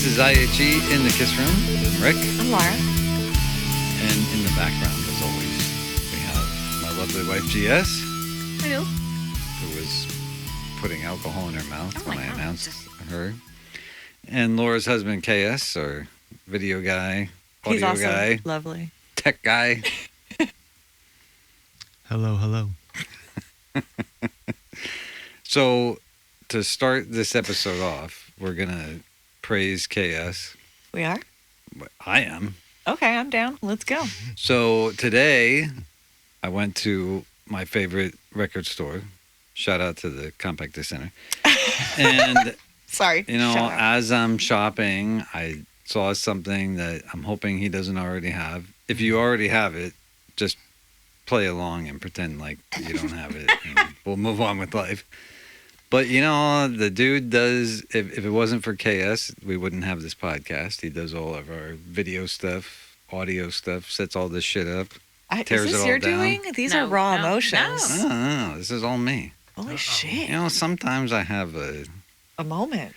is IHE in the Kiss Room. I'm Rick. I'm Laura. And in the background, as always, we have my lovely wife, GS. Hello. Who was putting alcohol in her mouth when I God. announced her. And Laura's husband, KS, our video guy, He's audio also guy, lovely. tech guy. Hello. So, to start this episode off, we're going to praise KS. We are? I am. Okay, I'm down. Let's go. So, today, I went to my favorite record store. Shout out to the Compact Disc Center. And, Sorry. you know, Shout out. as I'm shopping, I saw something that I'm hoping he doesn't already have. If you already have it, just play along and pretend like you don't have it. And we'll move on with life. But, you know, the dude does, if it wasn't for KS, we wouldn't have this podcast. He does all of our video stuff, audio stuff, sets all this shit up. tears Is it this all you're down. doing? These are raw emotions. No, this is all me. Holy shit. You know, sometimes I have A moment.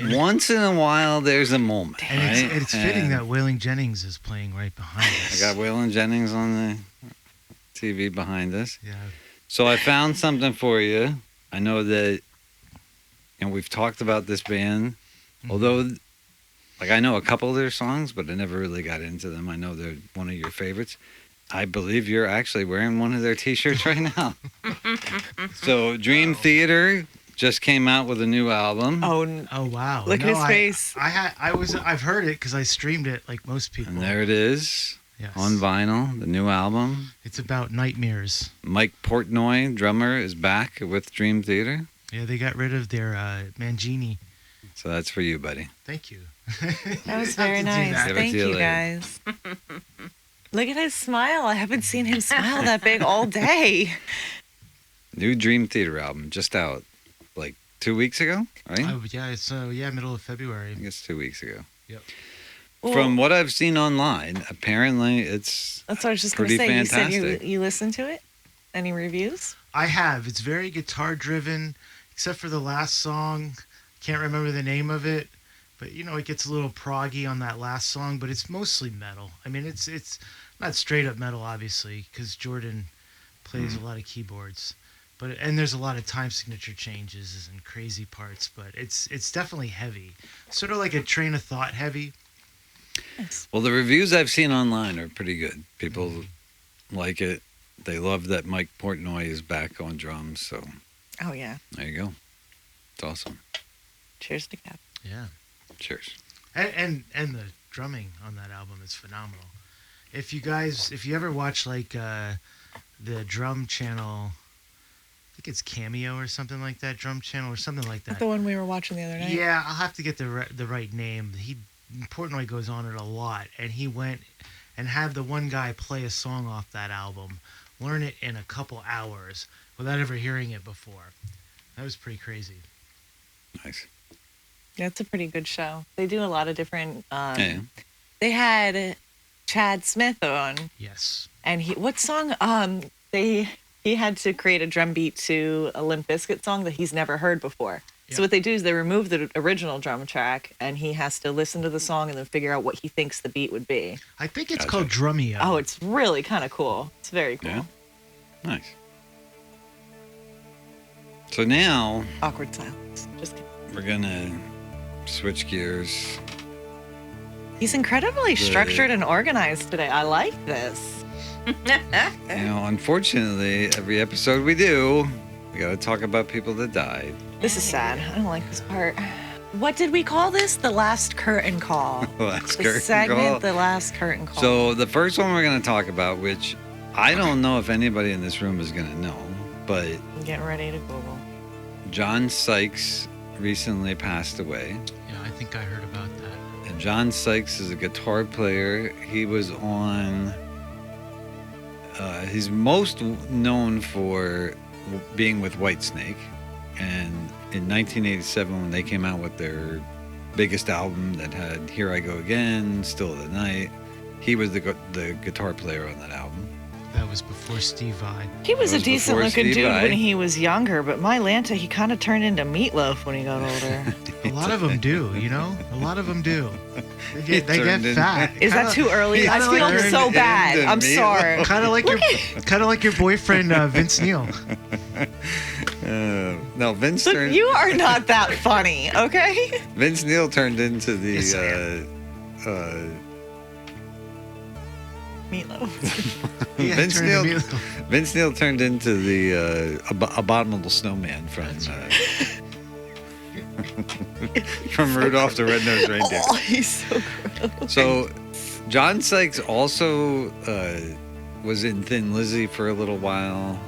once in a while, there's a moment. And right? it's fitting that Waylon Jennings is playing right behind us. I got Waylon Jennings on the TV behind us. Yeah. So I found something for you. I know that, you know, we've talked about this band, although, like, I know a couple of their songs, but I never really got into them. I know they're one of your favorites. I believe you're actually wearing one of their T-shirts right now. So Dream Theater just came out with a new album. Oh wow! Look at his face. I've heard it because I streamed it like most people. And there it is, Yes. on vinyl, the new album. It's about nightmares. Mike Portnoy, drummer, is back with Dream Theater. Yeah, they got rid of their Mangini. So that's for you, buddy. Thank you. That was You have very to do nice. that. Give it Thank to you you, later. guys. Look at his smile. I haven't seen him smile that big all day. New Dream Theater album, just out like 2 weeks ago, right? Oh yeah, it's middle of February. I think it's 2 weeks ago. Yep. Well, From what I've seen online, apparently it's that's what I was just going to pretty say. You said fantastic. you listened to it? Any reviews? I have. It's very guitar driven, except for the last song. Can't remember the name of it, but you know it gets a little proggy on that last song. But it's mostly metal. I mean, it's not straight up metal, obviously, because Jordan plays a lot of keyboards. And there's a lot of time signature changes and crazy parts. But it's definitely heavy, sort of like a Train of Thought heavy. Nice. well, the reviews I've seen online are pretty good. People like it. They love that Mike Portnoy is back on drums. So Oh, yeah. there you go. It's awesome. Cheers to Cap. Yeah. Cheers. And the drumming on that album is phenomenal. If you ever watch like the drum channel, I think it's Cameo or something like that, drum channel or something like that. The one we were watching the other night? Yeah, I'll have to get the right name. Portnoy goes on it a lot, and he went and had the one guy play a song off that album, learn it in a couple hours without ever hearing it before. That was pretty crazy. Nice. Yeah, it's a pretty good show. They do a lot of different... Yeah. They had Chad Smith on, Yes. and what song? He had to create a drum beat to a Limp Bizkit song that he's never heard before. Yep. So what they do is they remove the original drum track, and he has to listen to the song and then figure out what he thinks the beat would be. I think it's Gotcha. called Drumeo. Oh, it's really kind of cool. It's very cool. Yeah. Nice. So now Awkward silence. Just kidding. we're gonna switch gears. He's incredibly structured and organized today. I like this. You know, unfortunately, every episode we do, we gotta talk about people that died. This is sad. I don't like this part. What did we call this? The last curtain call. Last The curtain segment, call. the last curtain call. So the first one we're gonna talk about, which I don't know if anybody in this room is gonna know, but I'm getting ready to Google. John Sykes recently passed away. Yeah, I think I heard about that. And John Sykes is a guitar player. He was on. He's most known for being with Whitesnake, and in 1987 when they came out with their biggest album that had "Here I Go Again," "Still of the Night," he was the guitar player on that album. That was before Steve Vai. He was That a was decent before looking Steve dude Vai. when he was younger, but my Lanta, he kind of turned into Meatloaf when he got older. A lot of them do, you know? A lot of them do. They He get turned in- fat. Is that too early? I kinda feel like so turned bad. into I'm Meatloaf. sorry. Kind of like your boyfriend Vince Neil. No, Vince Look, turned. you are not that funny, okay? Vince Neil turned into the. Yes, I Meatloaf. Yeah, Vince turned Neil. into Meatloaf. Vince Neil turned into the abominable snowman from from Rudolph the Red-Nosed Reindeer. Oh, he's so gross. So, John Sykes also was in Thin Lizzy for a little while.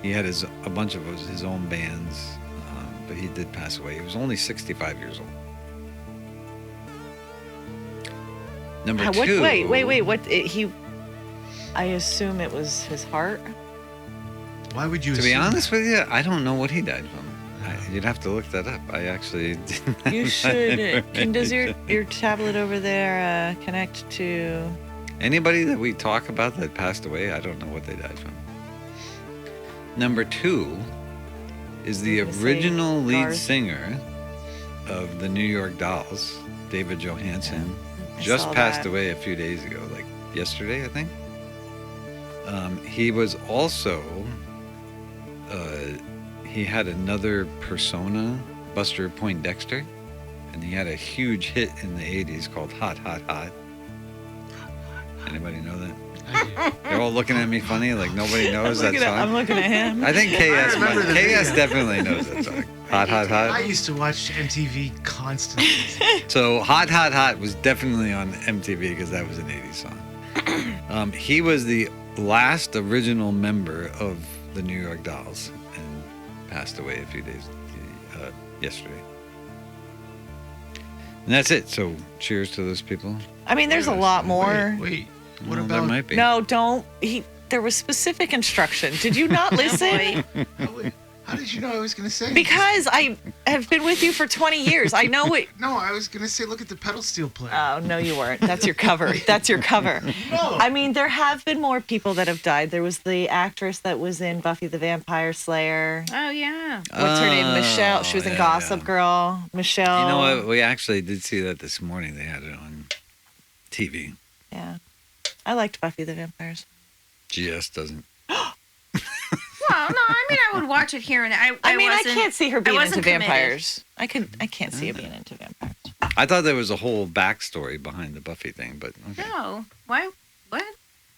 He had a bunch of his own bands, but he did pass away. He was only 65 years old. Number What, two. wait. I assume it was his heart. Why would you To be assume honest with you, I don't know what he died from. You'd have to look that up. I actually didn't have You that should. Does your information. tablet over there connect to? Anybody that we talk about that passed away, I don't know what they died from. Number two is the I'm gonna say original lead Garth. singer of the New York Dolls, David Johansen. I Just saw passed that. away a few days ago, like yesterday, I think. He was also, he had another persona, Buster Poindexter, and he had a huge hit in the 80s called Hot, Hot, Hot. Anybody know that? I do. They're all looking at me funny, like nobody knows that I'm song. looking at him. I think KS, remember the KS video. definitely knows that song. Hot, Hot, I Hot. used to watch MTV constantly. So Hot, Hot, Hot was definitely on MTV because that was an 80s song. He was the last original member of the New York Dolls and passed away a few days yesterday. And that's it. So cheers to those people. I mean, there's a lot more. Wait. What Well, there about? might be. No, don't. There was specific instruction. Did you not listen? How did you know I was going to say? Because I have been with you for 20 years. I know it. No, I was going to say, look at the pedal steel player. Oh, no, you weren't. That's your cover. That's your cover. No. I mean, there have been more people that have died. There was the actress that was in Buffy the Vampire Slayer. Oh, yeah. What's her name? Michelle. She was in yeah, Gossip yeah. Girl. Michelle. You know what? We actually did see that this morning. They had it on TV. Yeah. I liked Buffy the Vampires. GS doesn't. Well, no, I mean, I would watch it here and I I wasn't- can't see her being into wasn't committed. vampires. I can't see her being into vampires. I thought there was a whole backstory behind the Buffy thing, but okay. No. Why? What?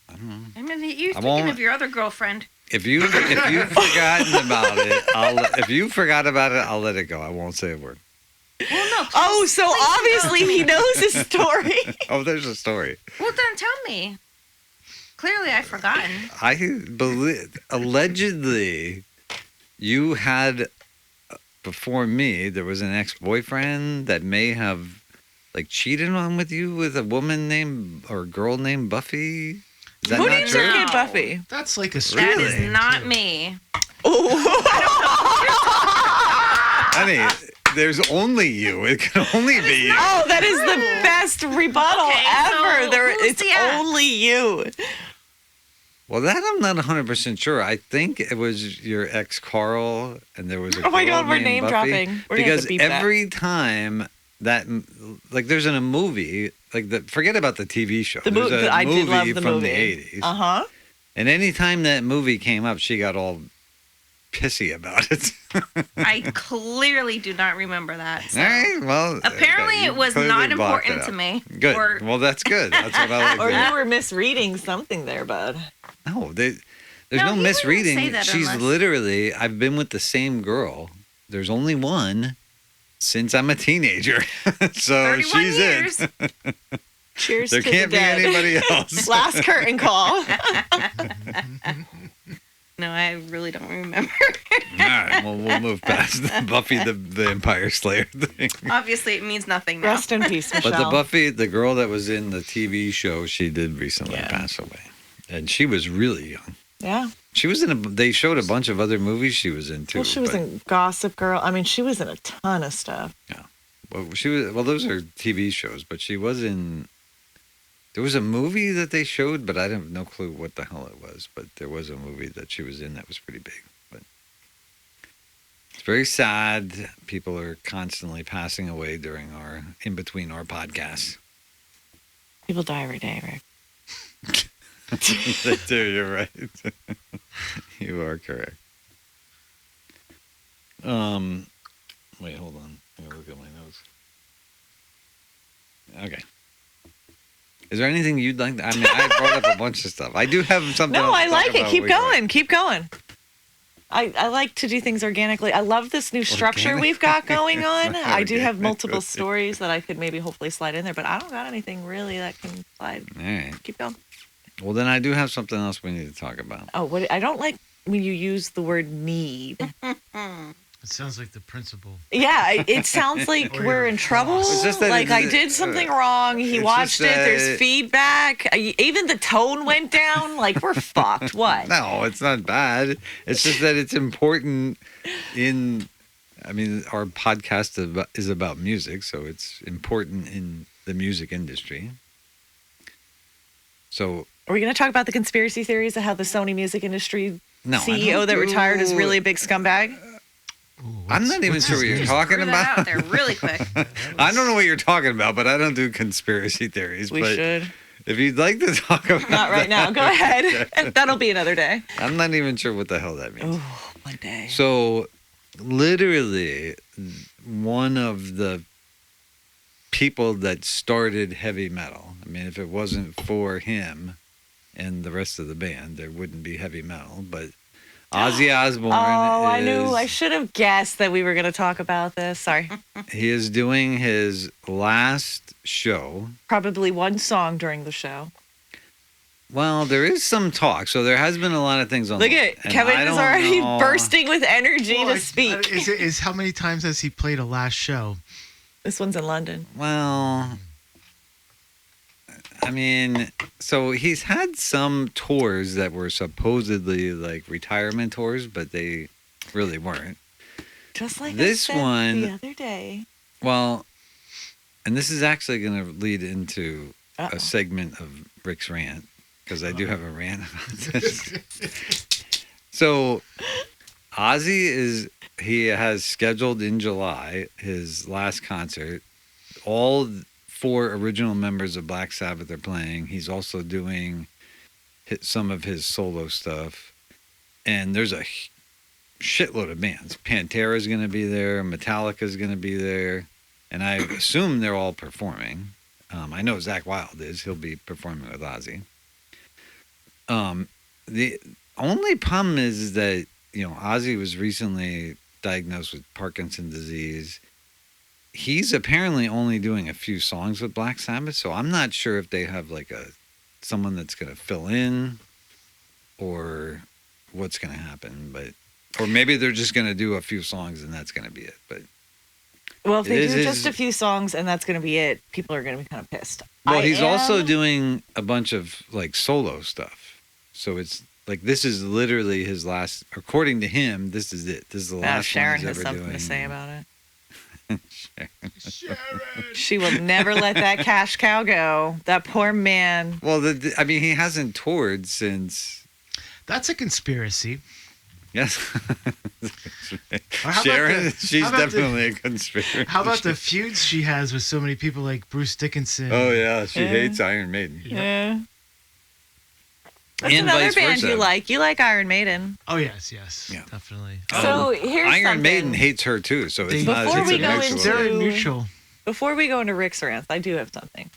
I don't know. I mean, you're I thinking won't- of your other girlfriend. If you've forgotten about it, if you forgot about it, I'll let it go. I won't say a word. Well, no. Oh, so obviously he knows his story. Oh, there's a story. Well, then tell me. Clearly, I've forgotten. I believe allegedly you had before me. There was an ex-boyfriend that may have like cheated on with you with a woman named or girl named Buffy. Is that Who not named true? your kid No. Buffy? That's like a That straight is name, not too. me. Honey, there's only you. It can only be you. Oh, that is the best rebuttal Okay, ever. so who's It's the ex? only you. Well, that I'm not 100% sure. I think it was your ex Carl, and there was a Oh my girl God, we're named name Buffy. dropping. We're gonna have Because to beep that. every time that, like, there's in a movie, like, forget about the TV show. The There's movie. a I did love the from movie. the 80s. Uh huh. And anytime that movie came up, she got all pissy about it. I clearly do not remember that. So. All right, well. Apparently, okay, you it was clearly not blocked it important to out. me. Good. Or, Well, that's good. That's what I like. Or to hear. you were misreading something there, bud. No, there's No, no he wouldn't misreading. say that She's unless- literally, I've been with the same girl. There's only one since I'm a teenager. So 31 she's years. it. Cheers There to can't the be dead. anybody else. Last curtain call. No, I really don't remember. All right, well, we'll move past the Buffy the Vampire Slayer thing. Obviously, it means nothing now. Rest in peace, Michelle. But the Buffy, the girl that was in the TV show, she did recently Yeah. pass away. And she was really young. Yeah. She was they showed a bunch of other movies she was in too. Well, she was but- in Gossip Girl. I mean, she was in a ton of stuff. Well, those are TV shows, but she was in There was a movie that they showed, but I have no clue what the hell it was. But there was a movie that she was in that was pretty big. But it's very sad. People are constantly passing away in between our podcasts. People die every day, Rick. They do. You're right. You are correct. Wait, hold on. I'm gonna look at my notes. Okay. Is there anything you'd like to, I mean, I brought up a bunch of stuff. I do have something. No, else to I talk like it. about Keep we go. going. Keep going. I like to do things organically. I love this new structure we've got going on. I do have multiple stories that I could maybe hopefully slide in there, but I don't got anything really that can slide. All right. Keep going. Well, then I do have something else we need to talk about. Oh, what I don't like when you use the word need. It sounds like the principal. Yeah, it sounds like Or we're your in trouble. boss. It's just that Like I it- did something wrong. He it's watched just it. that- There's feedback. Even the tone went down. Like we're fucked. What? No, it's not bad. It's just that it's important I mean, our podcast is about music, so it's important in the music industry. So, Are we going to talk about the conspiracy theories of how the Sony music industry no. I CEO don't that retired is do- really a big scumbag? Ooh, I'm not even what's sure his what you're name? talking Threw that about. out there really quick. I don't know what you're talking about, but I don't do conspiracy theories. We but should. if you'd like to talk about Not right now. Go ahead. That'll be another day. I'm not even sure what the hell that means. Oh, one day. So, literally, one of the people that started heavy metal, I mean, if it wasn't for him and the rest of the band, there wouldn't be heavy metal. But Ozzy Osbourne I knew. I should have guessed that we were going to talk about this. Sorry. he is doing his last show. Probably one song during the show. Well, there is some talk, so there has been a lot of things on. Look at Kevin is already bursting with energy Well, to speak. Is how many times has he played a last show? This one's in London. Well, I mean, so he's had some tours that were supposedly like retirement tours, but they really weren't. Just like This I said one- the other day. Well, and this is actually going to lead into Uh-oh. a segment of Rick's rant, because I do have a rant about this. So, he has scheduled in July his last concert. All 4 original members of Black Sabbath are playing. He's also doing some of his solo stuff. And there's a shitload of bands. Pantera's going to be there. Metallica's going to be there. And I assume they're all performing. I know Zakk Wylde is. He'll be performing with Ozzy. The only problem is that, Ozzy was recently diagnosed with Parkinson's disease. He's apparently only doing a few songs with Black Sabbath, so I'm not sure if they have like someone that's going to fill in or what's going to happen, or maybe they're just going to do a few songs and that's going to be it. But Well, if they It do is just a few songs and that's going to be it, people are going to be kind of pissed. he's also doing a bunch of like solo stuff. So it's like this is literally his last. According to him, this is it. This is the last Sharon one he's has ever something doing. to say about it. Sharon. She will never let that cash cow go. That poor man. Well, he hasn't toured since. That's a conspiracy. Yes, Or how about Sharon. the- She's how about the- definitely a conspiracy. How about the feuds she has with so many people like Bruce Dickinson? Oh yeah, she Yeah. hates Iron Maiden. Yeah. That's And another vice band versa. you like. You like Iron Maiden. Oh yes, Yeah. definitely. So here's Iron something. Maiden hates her too, so it's They- not. Before it's we a go mutual. into- They're neutral. Before we go into Rick's rants, I do have something.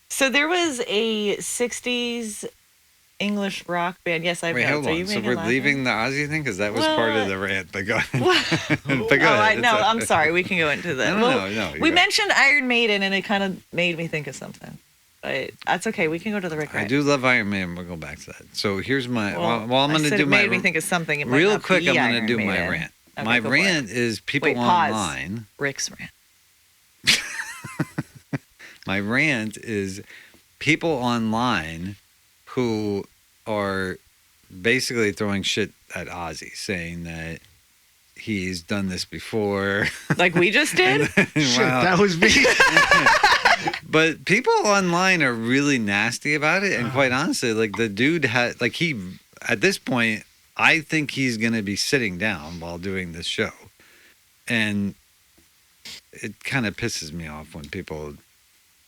So there was a 60s English rock band. Yes, I've Wait, notes. hold Are you on. So making we're laughing? leaving the Ozzy thing because that was Well, part of the rant. But go ahead. What? But go Oh, ahead. no, It's I'm sorry. We can go into that. No, no, we you go. mentioned Iron Maiden, and it kind of made me think of something. But that's okay. We can go to the Rick I rant. do love Iron Maiden. We'll go back to that. So here's my. Well, I'm going I said to do it my. made me think of something. It might Real not quick, be I'm going Iron to do my Maiden. rant. Okay, My go for it. rant is people Wait, pause. online. Rick's rant. My rant is people online who are basically throwing shit at Ozzy, saying that he's done this before. Like we just did? Shit, Wow. that was me. But people online are really nasty about it, and quite honestly, like the dude had, like at this point, I think he's gonna be sitting down while doing this show, and it kind of pisses me off when people,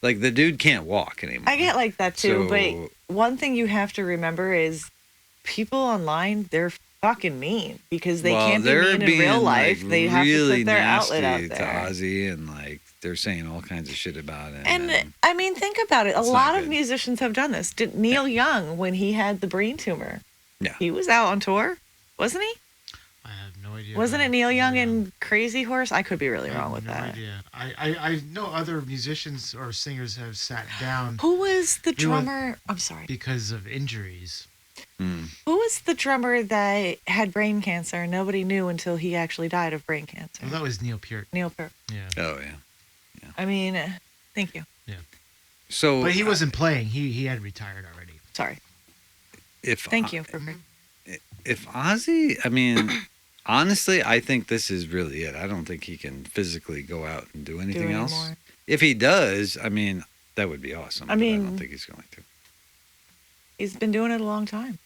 like the dude can't walk anymore. I get like that too, So- but one thing you have to remember is people online, they're fucking mean because they can't be they're mean in real being, life. like, They have to really put their outlet out nasty there. to Ozzy, and like they're saying all kinds of shit about it. And I mean, think about it. A It's not lot of good. musicians have done this. Did Neil Young, when he had the brain tumor, Yeah. he was out on tour, wasn't he? I have no idea. Wasn't about it Neil Young Yeah. and Crazy Horse? I could be really I have wrong with no that. idea. I know other musicians or singers have sat down Who was the He was- drummer? I'm sorry. because of injuries. Mm. Who was the drummer that had brain cancer? Nobody knew until he actually died of brain cancer. Well, that was Neil Peart. Neil Peart. Yeah. Oh yeah. I mean, thank you. So, But he wasn't playing. He had retired already. Sorry. if Thank you for if Ozzy, I mean, honestly, I think this is really it. I don't think he can physically go out and do anything doing else. more. If he does, I mean, that would be awesome. I but I mean- don't think he's going to. He's been doing it a long time.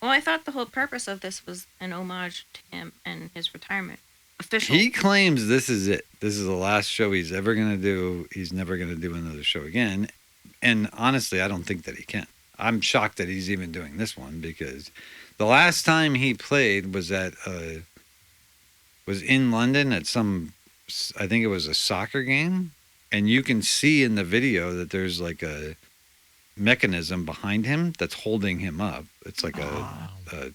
Well, I thought the whole purpose of this was an homage to him and his retirement. Official. He claims this is it. This is the last show he's ever going to do. He's never going to do another show again. And honestly, I don't think that he can. I'm shocked that he's even doing this one because the last time he played was was in London at some, I think it was a soccer game, and you can see in the video that there's like a mechanism behind him that's holding him up. It's like a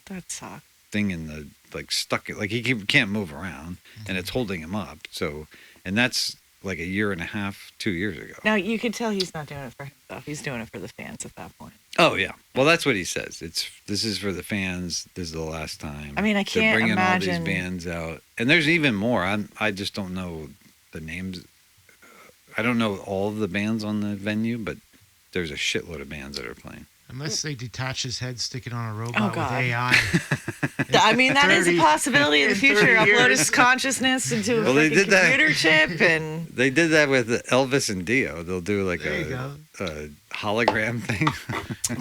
That sucks. thing in the, like, stuck, like can't move around, and it's holding him up. So, and that's like a year and a half, 2 years ago. Now, you could tell he's not doing it for himself. He's doing it for the fans at that point. Oh yeah, well that's what he says. This is for the fans. This is the last time. I mean, I They're can't bringing imagine. all these bands out, and there's even more. I just don't know the names. I don't know all of the bands on the venue, but there's a shitload of bands that are playing. Unless they detach his head, stick it on a robot Oh, with God. AI. I mean, that is a 30 possibility in the in future. 30 Upload years. his consciousness into a Well, they fucking did that. computer chip, and They did that with Elvis and Dio. They'll do like There you a hologram thing.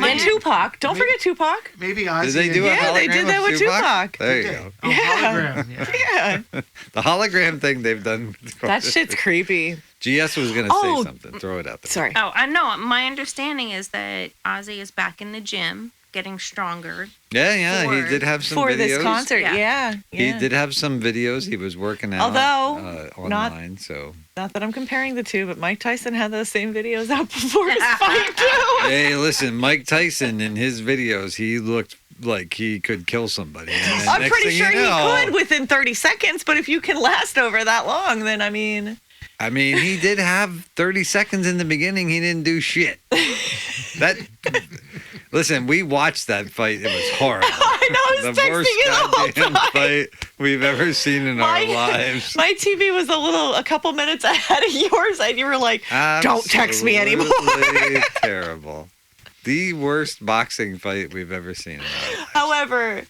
and Tupac. Don't forget Tupac. Maybe Ozzy. Did they do a Yeah, hologram they did that with Tupac. There you Okay. go. Oh, Yeah. hologram. Yeah. Yeah, The hologram thing they've done. that shit's creepy. GS was gonna Oh. say something. Throw it out there. Sorry. Oh, I know. My understanding is that Ozzy is back in the gym, getting stronger. Yeah, he For- did have some For videos. this concert, Yeah. yeah. He did have some videos. He was working out. Although, not- online, so Not that I'm comparing the two, but Mike Tyson had those same videos out before his fight too. hey, listen, Mike Tyson in his videos, he looked like he could kill somebody. And then I'm next pretty thing sure you know, he could within 30 seconds, but if you can last over that long, then I mean, he did have 30 seconds in the beginning. He didn't do shit. Listen, we watched that fight. It was horrible. I know I The was texting worst you the whole goddamn time. fight we've ever seen in our lives. My TV was a couple minutes ahead of yours, and you were like, "Don't text me anymore." Absolutely terrible. The worst boxing fight we've ever seen in our lives. However,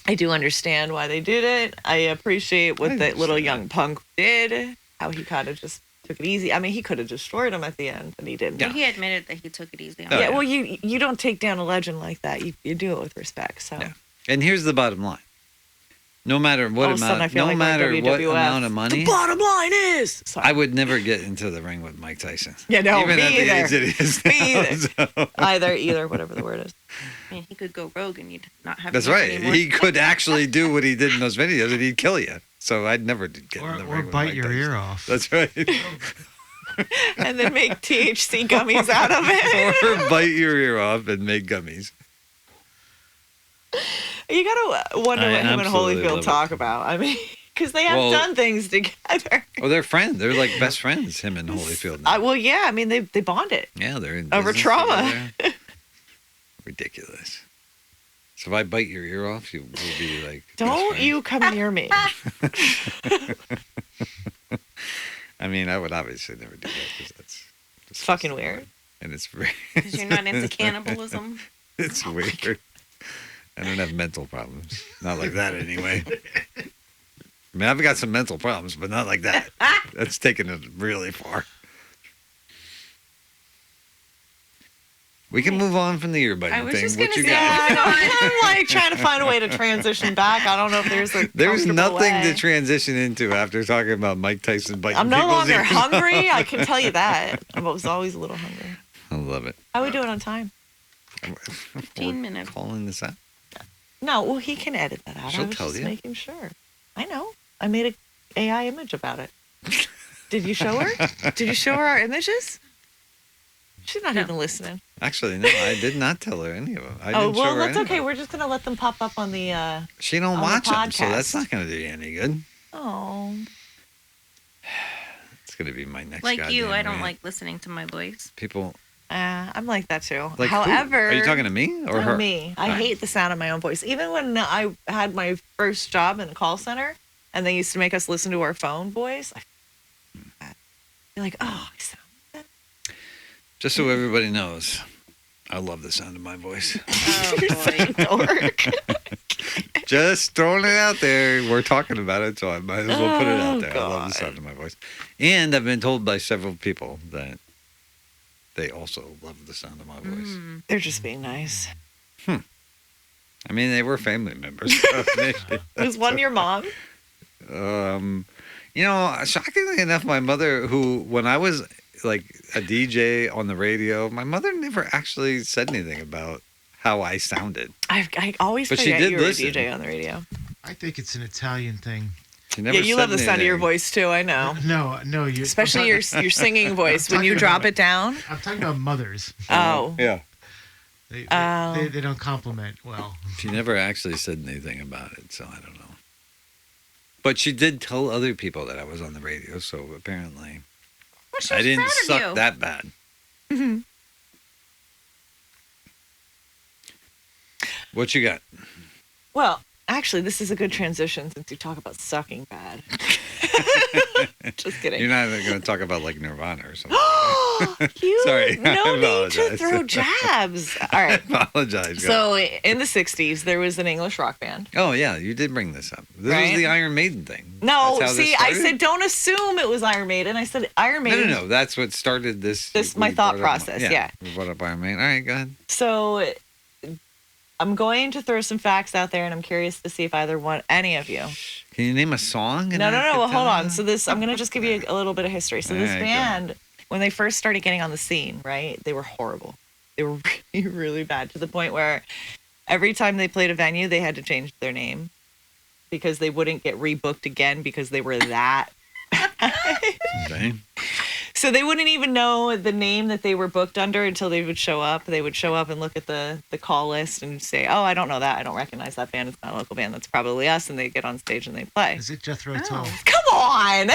I do understand why they did it. I appreciate what I that little understand. young punk did. How he kind of just took it easy. I mean, he could have destroyed him at the end, but he didn't. Yeah. But he admitted that he took it easy on Oh, Yeah, him. well, you don't take down a legend like that. You do it with respect. So Yeah. And here's the bottom line. No matter what all of a sudden, I amount, feel no like we're matter what WWF. amount of The money, bottom line is. Sorry. I would never get into the ring with Mike Tyson. Yeah, no, Even me at the either. age that he is Me now, either. so- either, whatever the word is. I mean, he could go rogue and you'd not have That's him right. anymore. He could actually do what he did in those videos, and he'd kill you. So I'd never get in the Or ring with bite Mike your Tyson. ear off. That's right. And then make THC gummies out of it. Or bite your ear off and make gummies. You gotta wonder I what him and absolutely love Holyfield it. talk about. I mean, because they have Well- done things together. Oh, they're friends. They're like best friends, him and Holyfield. now. Well, yeah. I mean, they bonded. Yeah, they're in Over business trauma. together. Ridiculous. So if I bite your ear off, you will be like. best Don't friends. you come near me. I mean, I would obviously never do that because that's It's fucking weird. and it's very. 'Cause you're not into cannibalism. It's weird. I don't have mental problems. Not like that, anyway. I mean, I've got some mental problems, but not like that. That's taking it really far. We can move on from the ear biting I was thing. just What gonna you say, got? I know. I'm like trying to find a way to transition back. I don't know if there's a There's comfortable nothing way. to transition into after talking about Mike Tyson biting I'm no people's longer ears. hungry. I can tell you that. I was always a little hungry. I love it. How are we doing on time? 15 minutes. Calling this out. No, well, he can edit that out. She'll I was tell just you. making sure. I know. I made an AI image about it. Did you show her? Did you show her our images? She's not No. even listening. Actually, no, I did not tell her any of them. I Oh, didn't show well, her that's any okay. of We're just going to let them pop up on the, them. She don't on the watch them, so that's podcast. not going to do you any good. oh. It's going to be my next Like you, goddamn I don't rant. like listening to my voice. People. I'm like that too. Like who? However, Are you talking to me or no, her? me. I Oh. hate the sound of my own voice. Even when I had my first job in the call center and they used to make us listen to our phone voice, you're like, oh, I sound Just so everybody knows, I love the sound of my voice. Oh you're such a dork. Just throwing it out there. We're talking about it, so I might as well put it Oh, out there. I love the God. sound of my voice. And I've been told by several people that they also love the sound of my voice. Mm. They're just being nice. I mean, they were family members. Was one your mom? You know, shockingly enough, my mother, who, when I was like a DJ on the radio, my mother never actually said anything about how I sounded. I always But she forget did you were listen. a DJ on the radio. I think it's an Italian thing. She never Yeah, you said love the sound of your anything. voice too. I know. No, you. Especially your singing voice when you talking drop about- it down. I'm talking about mothers. Oh. Yeah. They, Oh. they don't compliment well. She never actually said anything about it, so I don't know. But she did tell other people that I was on the radio, so apparently Well, she I was didn't proud of suck you. that bad. What you got? Well, actually, this is a good transition since you talk about sucking bad. Just kidding. You're not going to talk about like Nirvana or something. You Sorry, no I need to apologize. throw jabs. All I right. apologize. So in the 60s, there was an English rock band. Oh, yeah, you did bring this up. This Right? was the Iron Maiden thing. No, That's how this see, I started? said don't assume it was Iron Maiden. I said Iron No, Maiden. no, no. That's what started this. This- we my thought brought up- process, yeah. We brought up Iron Maiden. All right, go ahead. So I'm going to throw some facts out there, and I'm curious to see if either one, any of you. Can you name a song? No. Well, hold on. So this, I'm gonna just give you a little bit of history. So this All right, go band, when they first started getting on the scene, right, they were horrible. They were really, really bad to the point where every time they played a venue, they had to change their name because they wouldn't get rebooked again because they were that. Okay. So they wouldn't even know the name that they were booked under until they would show up. They would show up and look at the call list and say, "Oh, I don't know that. I don't recognize that band. It's not a local band. That's probably us." And they get on stage and they play. Is it Jethro Tull? Come on!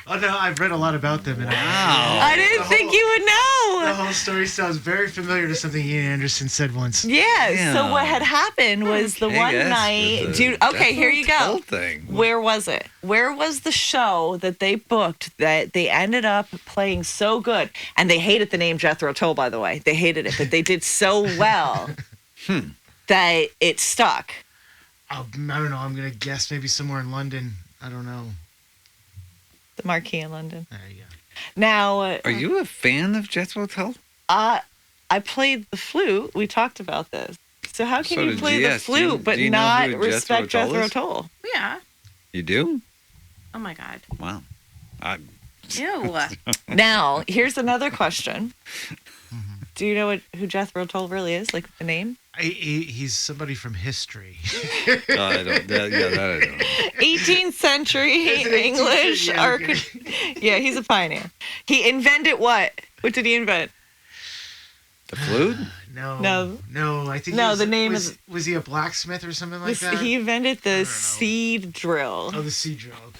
Oh no, I've read a lot about them. And Wow. I didn't think you would The know. whole story sounds very familiar to something Ian Anderson said once. Yeah. So Damn. what had happened was the Hey, one yes, night. with the Dude, okay, here you Jethro go. Tull Thing. Where was it? Where was the show that they booked that they ended up playing so good? And they hated the name Jethro Tull, by the way. They hated it, but they did so well that it stuck. I don't know. I'm gonna guess maybe somewhere in London. I don't know. The Marquee in London. There you go. Now, Are you a fan of Jethro Tull? I played the flute. We talked about this. So how can So you did play GS. the flute but Do you know not who respect Jethro Tull Jethro is? Tull? Yeah. You do? Oh my God. Wow. I, Ew. Now, here's another question. Do you know who Jethro Tull really is? Like the name? He's somebody from history. I don't. That I don't know. 18th century Is it 18th English century? Yeah, okay. architect. Yeah, he's a pioneer. He invented what? What did he invent? The flute? No. I think. No, he was, the name was he a blacksmith or something like that? He invented the know. seed drill. Oh, the sea drill. Okay.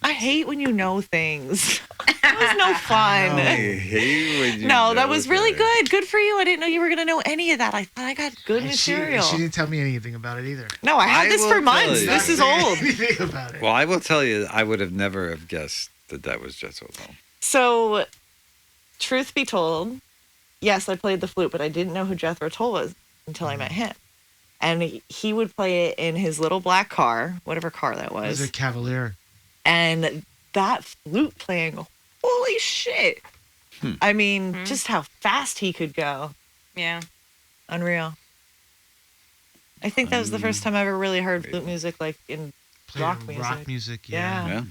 I hate when you know things. That was no I fun. hate when you No, that know was really things. good. Good for you. I didn't know you were going to know any of that. I thought I got good And material. She didn't tell me anything about it either. No, I had I this will for tell months. you. This is Not saying old. Anything about it. Well, I will tell you, I would have never have guessed that was Jethro Tull. So, truth be told, yes, I played the flute, but I didn't know who Jethro Tull was until I met him. And he would play it in his little black car, whatever car that It was was. a Cavalier. And that flute playing, holy shit. I mean, just how fast he could go. Yeah. Unreal. I think that was the first time I ever really heard flute music, like in rock music. Rock music, Yeah. Yeah.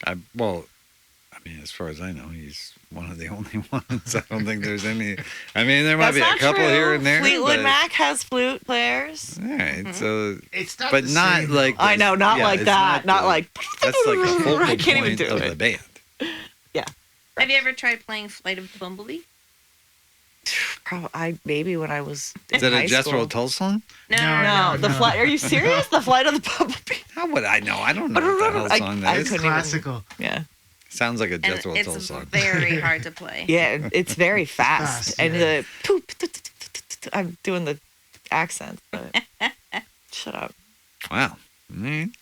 I mean, as far as I know, he's one of the only ones. I don't think there's any. I mean, there might That's be not a couple true. here and there. Fleetwood but, Mac has flute players. All right, so It's not but the not same, like I know, not like it's that. Not the- like. that's like the focal I can't even point do of it. the band. Have you ever tried playing Flight of the Bumblebee? Maybe when I was. Is in that a high Jethro school. Tull song? No, the flight. Are you serious? The flight of the bumblebee. How would I know? I don't know what the hell song that I is. couldn't even- classical. Yeah, Sounds like a And Jethro Tull it's song. very hard to play. yeah. It's very fast, Fast, and yeah. the poop. I'm doing the accent, but shut up. Wow. Mm.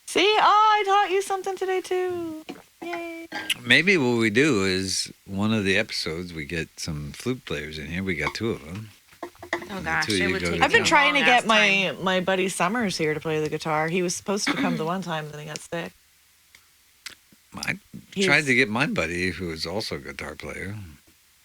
See, I taught you something today too. Yay! Maybe what we do is one of the episodes we get some flute players in here. We got 2 of them. Oh gosh, Two it you would go take to I've been town. trying to get time. my buddy Summers here to play the guitar. He was supposed to come the one time, then he got sick. I He's- tried to get my buddy, who is also a guitar player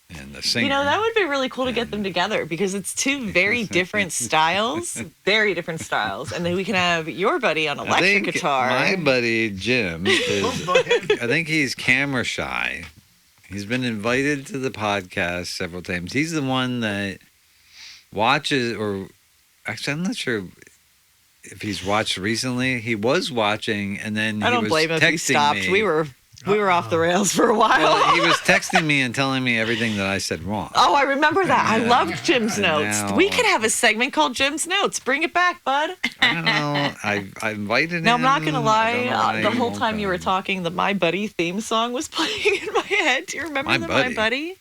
and a singer. You know, that would be really cool to get them together because it's 2 very different styles. Very different styles. And then we can have your buddy on I electric think guitar. my buddy Jim is. I think he's camera shy. He's been invited to the podcast several times. He's the one that watches, or actually, I'm not sure if he's watched recently. He was watching, and then I don't he was blame him if he texting stopped. me. We were off the rails for a while. Well, he was texting me and telling me everything that I said wrong. Oh, I remember that. I Yeah. loved Jim's notes. Now- We could have a segment called Jim's Notes. Bring it back, bud. I don't know. I invited him. Now, I'm not going to I don't know lie. why The he whole won't time you were come. talking, the My Buddy theme song was playing in my head. Do you remember My the Buddy? My Buddy?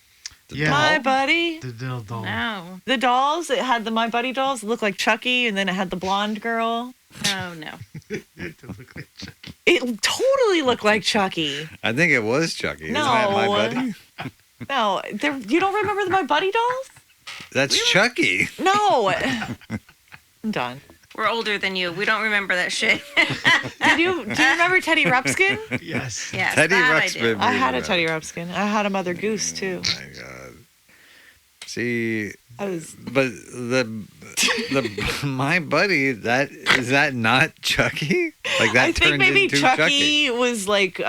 Yeah. My Buddy? The little doll. No, The dolls, it had the My Buddy dolls. It looked like Chucky, and then it had the blonde girl. no. It did look like Chucky. It totally looked like Chucky. I think it was Chucky. Isn't No. that my buddy? No, you don't remember the My Buddy dolls? That's Chucky. No. I'm done. We're older than you. We don't remember that shit. Do you remember Teddy Ruxpin? Yes. Yes, Teddy that I Ruxpin. do. I had a Teddy Ruxpin. I had a Mother Goose too. Oh my God. See, I was but the my buddy, is that not Chucky? Like that I think turned maybe into Chucky was like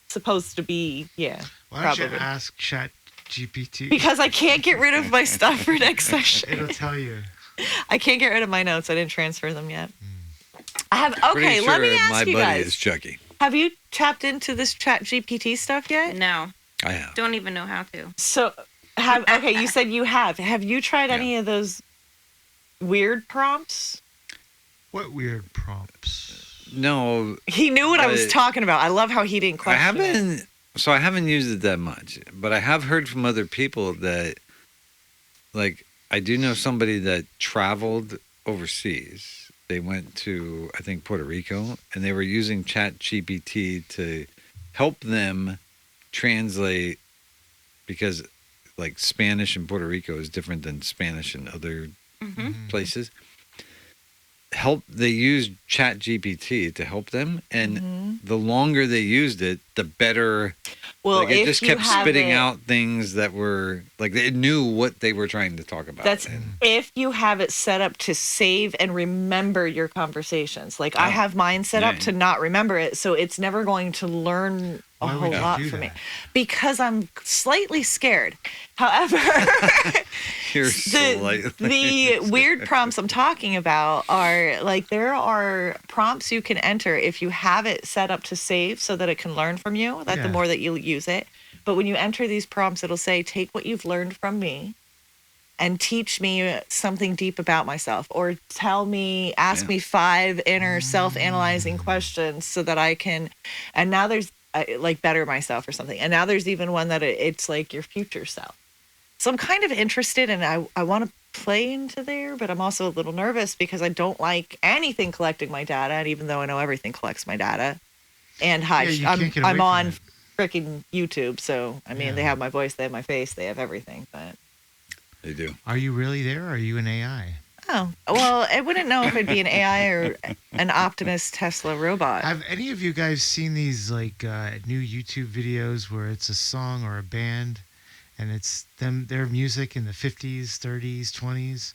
supposed to be, yeah. Why don't you Probably. ask ChatGPT? Because I can't get rid of my stuff for next session. It'll tell you. I can't get rid of my notes. I didn't transfer them yet. I have. Pretty Okay, sure let me ask my you buddy guys. is Chucky. Have you tapped into this ChatGPT stuff yet? No, I have. don't even know how to. So, okay, you said you have. Have you tried any of those weird prompts? What weird prompts? No, He knew what I was But- talking about. I love how he didn't I question it. haven't. So I haven't used it that much, but I have heard from other people that, like, I do know somebody that traveled overseas. They went to, I think, Puerto Rico, and they were using ChatGPT to help them translate, because, like, Spanish in Puerto Rico is different than Spanish in other Mm-hmm. places. They used ChatGPT to help them, and the longer they used it, the better. Well, Like, it if just you kept have spitting it, out things that were like it knew what they were trying to talk about. That's And if you have it set up to save and remember your conversations. Like I Oh. have mine set up Yeah. to not remember it, so it's never going to learn a Why whole would you lot do for me. that? Because I'm slightly scared. However, you're the slightly weird prompts I'm talking about are like there are prompts you can enter if you have it set up to save so that it can learn from you. That the Yeah. more that you use it. But when you enter these prompts, it'll say, take what you've learned from me and teach me something deep about myself, or ask me 5 inner self-analyzing questions so that I can, and now there's like better myself or something. And now there's even one that it's like your future self. So I'm kind of interested and I want to play into there, but I'm also a little nervous because I don't like anything collecting my data. And even though I know everything collects my data, and Yeah, you can't get away I'm from on it. freaking YouTube. So, I mean, Yeah. they have my voice, they have my face, they have everything, but They do. Are you really there or are you an AI? Oh, well, I wouldn't know if it'd be an AI or an Optimus Tesla robot. Have any of you guys seen these like new YouTube videos where it's a song or a band, and it's their music in the 50s, 30s, 20s?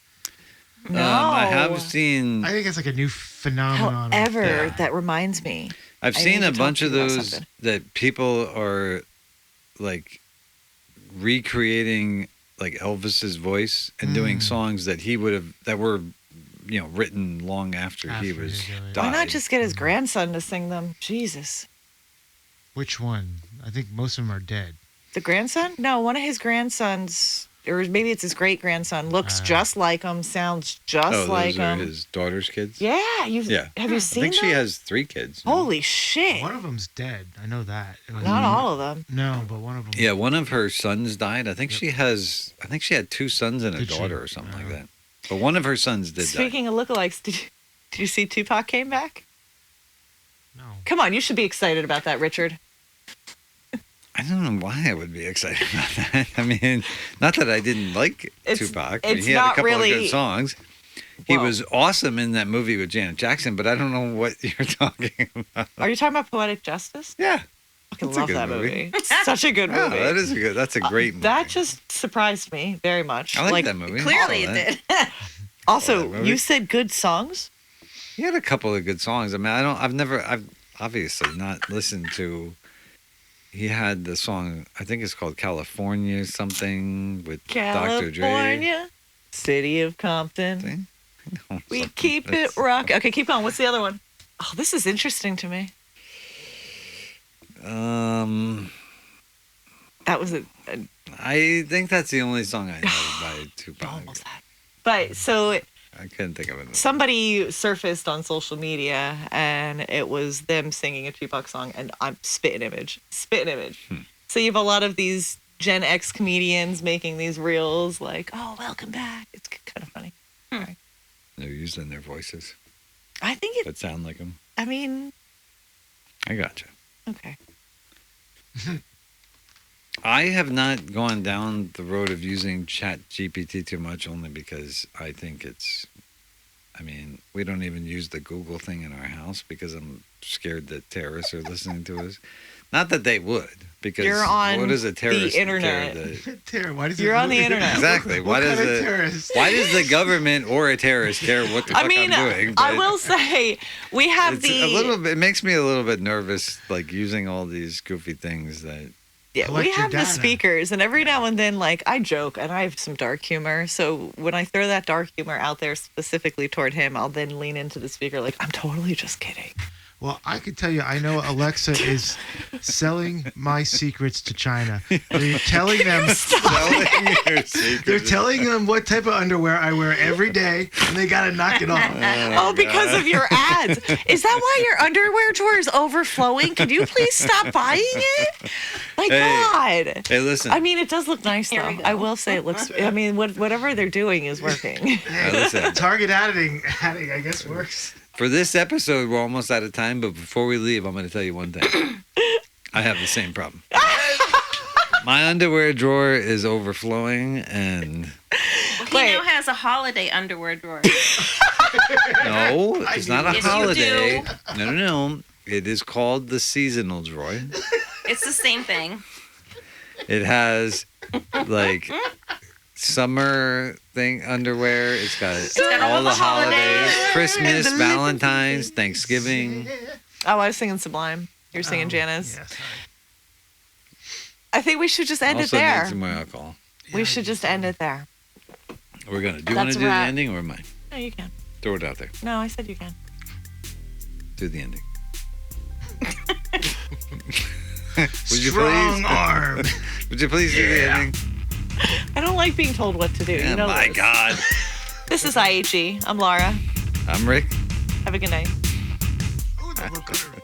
No. I have seen. I think it's like a new phenomenon. However, that reminds me. I've I seen need a to bunch talk of to you about those something. that people are like recreating like Elvis's voice and doing songs that he would have that were written long after he After was he died. died. Why not just get his grandson to sing them? Jesus. Which one? I think most of them are dead. The grandson? No, one of his grandsons, or maybe it's his great grandson, looks just like him, sounds just like those are him. his daughter's kids? Yeah, have you I seen think that? she has 3 kids. Holy shit! One of them's dead. I know that. It was- Not all of them. No, but one of them. Yeah, one of her sons died. I think she had 2 sons and a Did she? daughter or something like that. But one of her sons did die. Speaking of lookalikes, did you see Tupac came back? No. Come on, you should be excited about that, Richard. I don't know why I would be excited about that. I mean, not that I didn't like Tupac. I mean, it's he had a not couple really- of good songs. He Well- was awesome in that movie with Janet Jackson, but I don't know what you're talking about. Are you talking about Poetic Justice? Yeah. I fucking That's a love good that movie. movie. It's such a good Yeah, movie. that's a great movie. That just surprised me very much. I like that movie. Clearly I saw it that. did. Also, that movie. you said good songs. He had a couple of good songs. I mean, I've obviously not listened to. He had the song, I think it's called California something with Dr. Dre. California, city of Compton. See? No, We something keep it that's- rock. Okay, keep going. What's the other one? Oh, this is interesting to me. That was a I think that's the only song I know by Tupac. almost that. But so I couldn't think of it. somebody surfaced on social media and it was them singing a Tupac song and I'm spit image. So you have a lot of these Gen X comedians making these reels like, oh, welcome back. It's kind of funny. They're using their voices I think it, that sound like them. I mean, I gotcha. okay. I have not gone down the road of using ChatGPT too much, only because I think I mean, we don't even use the Google thing in our house because I'm scared that terrorists are listening to us. Not that they would, because You're on what is a terrorist the internet. care that- Terror. Why does You're it on the internet. Exactly. What Why kind does of it? terrorist? Why does the government or a terrorist care what the fuck I mean, I'm doing? I But will say we have it's the a little bit. It makes me a little bit nervous, like using all these goofy things that. yeah, collect we your have the data. speakers, and every now and then, like I joke, and I have some dark humor. So when I throw that dark humor out there specifically toward him, I'll then lean into the speaker like I'm totally just kidding. Well, I could tell you, I know Alexa is selling my secrets to China. They're telling them, Selling your secrets. they're telling them what type of underwear I wear every day, and they gotta knock it off. Oh, because of your ads. Is that why your underwear drawer is overflowing? Could you please stop buying it? My Hey. God. Hey, listen. I mean, it does look nice, Here we though. go. I will say it looks. I mean, whatever they're doing is working. Hey, listen. Target adding, I guess works. For this episode, we're almost out of time, but before we leave, I'm going to tell you one thing. I have the same problem. My underwear drawer is overflowing, and He Wait. now has a holiday underwear drawer. no, it's not a Yes, you holiday. No. It is called the seasonal drawer. It's the same thing. It has like summer thing underwear. It's got got all all the the holidays, holidays. Christmas, Valentine's, Thanksgiving. Oh, I was singing Sublime. You're singing Janice. Yeah, sorry. I think we should just end Also it need there. some more alcohol. We should just end it there. We're gonna. Do you want That's to a do the wrap. ending or am I? No, you can. Throw it out there. No, I said you can. Do the ending. Would you Strong please? arm. Would you please do the ending? I don't like being told what to do. Yeah, you know my this. God. This is IHE. I'm Laura. I'm Rick. Have a good night. Ooh, the look on her